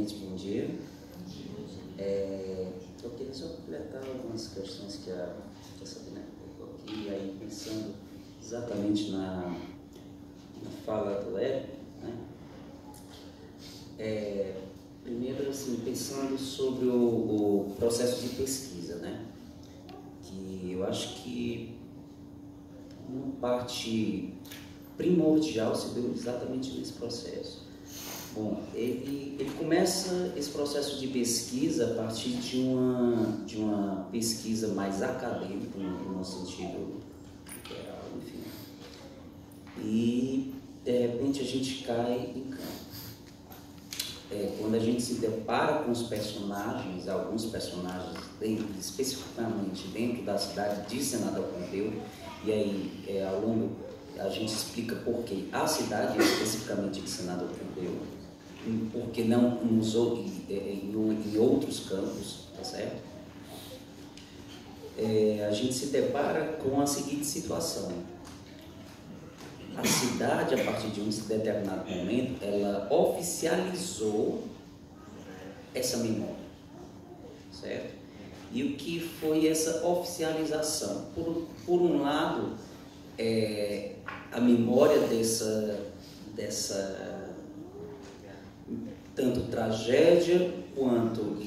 Primeiramente, bom dia. Eu queria só completar algumas questões que a Sabrina colocou aqui, e aí pensando exatamente na fala do Hélio, né? Primeiro, assim, pensando sobre o processo de pesquisa, né? Que eu acho que uma parte primordial se deu exatamente nesse processo. Bom, ele começa esse processo de pesquisa a partir de uma pesquisa mais acadêmica, no sentido geral, enfim. E, de repente, a gente cai em campo. Quando a gente se depara com os personagens, alguns personagens, especificamente dentro da cidade de Senador Pompeu, e aí, ao longo, a gente explica por que a cidade, especificamente de Senador Pompeu, porque não em outros campos, tá certo? A gente se depara com a seguinte situação. A cidade, a partir de um determinado momento, ela oficializou essa memória, certo? E o que foi essa oficialização? Por um lado, a memória dessa tanto tragédia quanto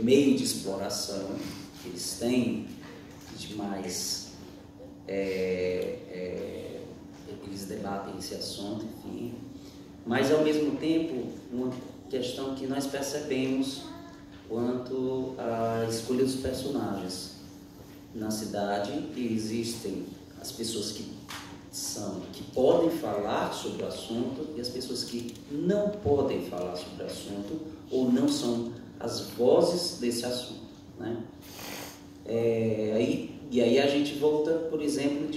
meio de exploração que eles têm demais, eles debatem esse assunto, enfim, mas ao mesmo tempo uma questão que nós percebemos quanto à escolha dos personagens. Na cidade existem as pessoas que podem falar sobre o assunto e as pessoas que não podem falar sobre o assunto ou não são as vozes desse assunto, né? E aí a gente volta, por exemplo,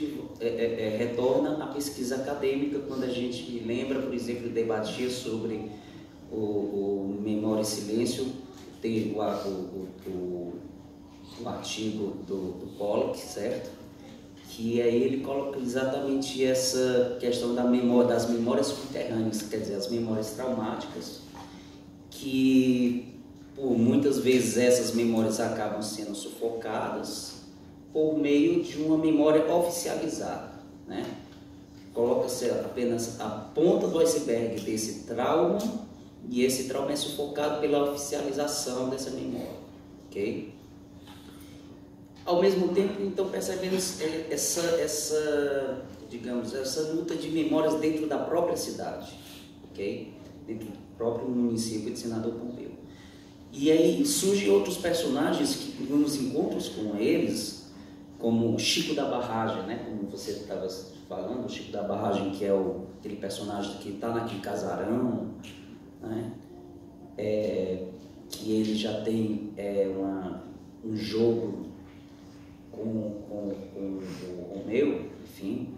retorna à pesquisa acadêmica, quando a gente lembra, por exemplo, de debater sobre o Memória e Silêncio, tem o artigo do Pollock, certo? Que aí ele coloca exatamente essa questão da memória, das memórias subterrâneas, quer dizer, as memórias traumáticas, que por muitas vezes essas memórias acabam sendo sufocadas por meio de uma memória oficializada, né? Coloca-se apenas a ponta do iceberg desse trauma e esse trauma é sufocado pela oficialização dessa memória, ok? Ao mesmo tempo, então, percebemos essa luta de memórias dentro da própria cidade, ok? Dentro do próprio município de Senador Pompeu. E aí surgem outros personagens que nos encontros com eles, como o Chico da Barragem, né? Como você estava falando, o Chico da Barragem, que é aquele personagem que está naquele casarão, né? Que ele já tem um jogo com o Romeu, enfim,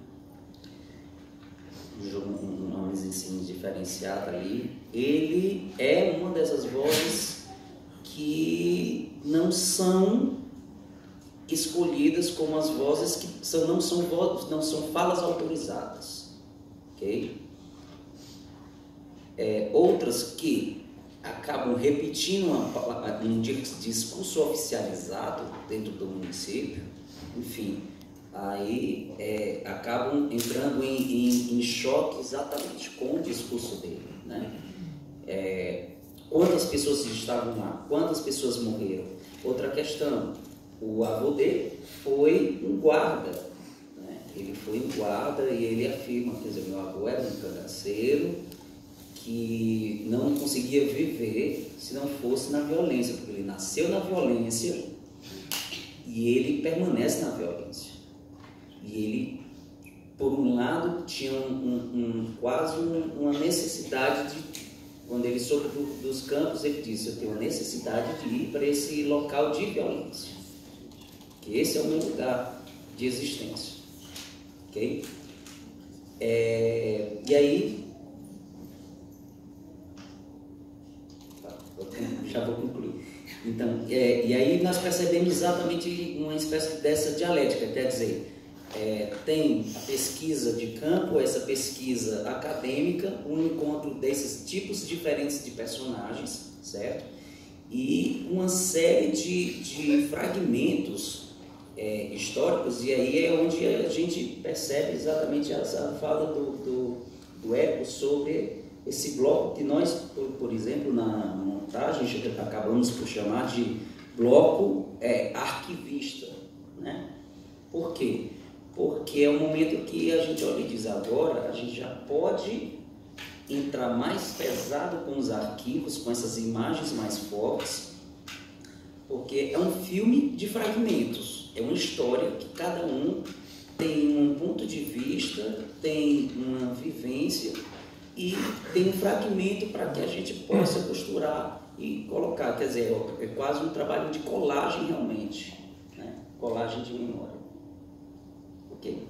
um nomezinho diferenciado ali. Ele é uma dessas vozes que não são escolhidas como as vozes que não são falas autorizadas, ok? Outras que acabam repetindo um discurso oficializado dentro do município, enfim, aí acabam entrando em choque exatamente com o discurso dele, né? Quantas pessoas estavam lá? Quantas pessoas morreram? Outra questão, o avô dele foi um guarda, né? Ele foi um guarda e ele afirma, quer dizer, meu avô era um cangaceiro que não conseguia viver se não fosse na violência, porque ele nasceu na violência e ele permanece na violência. E ele, por um lado, tinha quase uma necessidade de, quando ele soube dos campos, ele disse, eu tenho a necessidade de ir para esse local de violência, que esse é o meu lugar de existência, ok? E aí, já vou concluir. Então, e aí nós percebemos exatamente uma espécie dessa dialética, quer dizer, tem a pesquisa de campo, essa pesquisa acadêmica, um encontro desses tipos diferentes de personagens, certo? E uma série de fragmentos históricos, e aí é onde a gente percebe exatamente essa fala do Érico sobre esse bloco que nós, por exemplo, na montagem, acabamos por chamar de bloco arquivista, né? Por quê? Porque é o momento que a gente olha e diz, agora a gente já pode entrar mais pesado com os arquivos, com essas imagens mais fortes, porque é um filme de fragmentos, é uma história que cada um tem um ponto de vista, tem uma vivência e tem um fragmento para que a gente possa costurar e colocar, quer dizer, é quase um trabalho de colagem realmente, né? Colagem de memória. Ok?